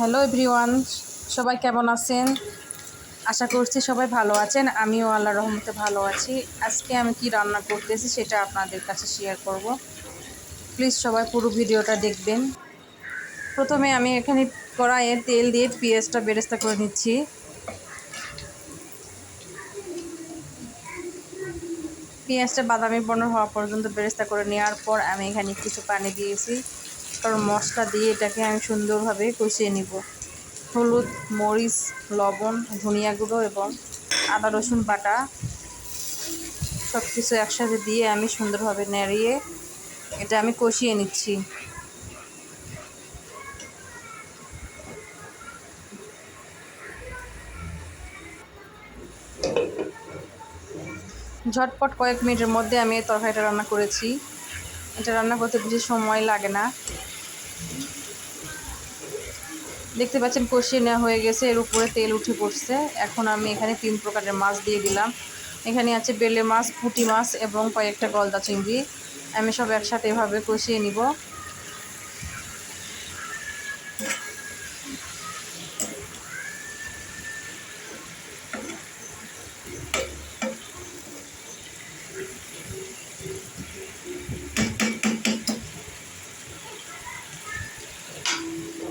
Hello everyone, সবাই কেমন আছেন? আশা করছি সবাই ভালো আছেন। আমিও আল্লাহর রহমতে ভালো আছি। আজকে আমি কি রান্না করতেছি সেটা আপনাদের কাছে শেয়ার করব। প্লিজ সবাই পুরো ভিডিওটা দেখবেন। প্রথমে আমি এখানে কড়াইয়ে তেল দিয়ে পেঁয়াজটা বেরেস্তা করে নিচ্ছি। পেঁয়াজটা বাদামি বর্ণ হওয়া পর্যন্ত বেরেস্তা করে নেওয়ার পর আমি এখানে কিছু পানি দিয়েছি, কারণ মশলা দিয়ে এটাকে আমি সুন্দরভাবে কষিয়ে নিব। হলুদ, মরিচ, লবণ, ধনিয়া গুঁড়ো এবং আদা রসুন বাটা সব কিছু একসাথে দিয়ে আমি সুন্দরভাবে নেড়িয়ে এটা আমি কষিয়ে নিচ্ছি। ঝটপট কয়েক মিনিটের মধ্যে আমি এই তরকারিটা রান্না করেছি। এটা রান্না করতে বেশি সময় লাগে না। দেখতে পাচ্ছেন কষিয়ে নেওয়া হয়ে গেছে, এর উপরে তেল উঠে পড়ছে। এখন আমি এখানে 3 প্রকারের মাছ দিয়ে দিলাম। এখানে আছে বেলে মাছ, পুঁটি মাছ এবং কয়েকটা গলদা চিংড়ি। আমি সব একসাথে এভাবে কষিয়ে নিব।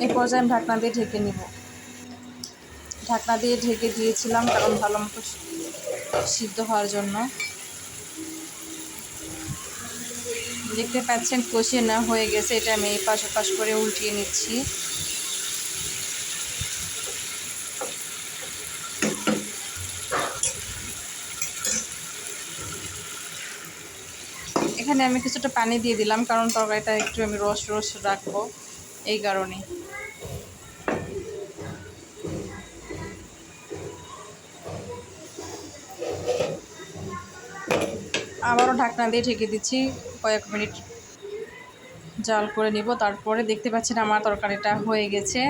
এই পর্যায়ে আমি ঢাকনা দিয়ে ঢেকে নিব। ঢাকনা দিয়ে ঢেকে দিয়েছিলাম কারণ ভালো মতো সিদ্ধ হওয়ার জন্য। দেখতে পাচ্ছেন কষিয়ে নেওয়া হয়ে গেছে। এটা আমি এই পাশ ওপাশ করে উল্টিয়ে নিচ্ছি। এখানে আমি কিছুটা পানি দিয়ে দিলাম, কারণ তরকারিটা একটু আমি রস রস রাখবো, এই কারণে। আবারও ঢাকনা দিয়ে ঢেকে দিচ্ছি, কয়েক মিনিট জাল করে নিব। তারপরে দেখতে পাচ্ছেন আমার তরকারিটা হয়ে গেছে।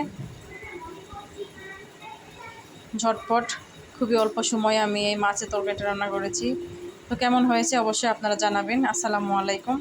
ঝটপট খুবই অল্প সময়ে আমি এই মাছের তরকারিটা রান্না করেছি। তো কেমন হয়েছে অবশ্যই আপনারা জানাবেন। আসসালামু আলাইকুম।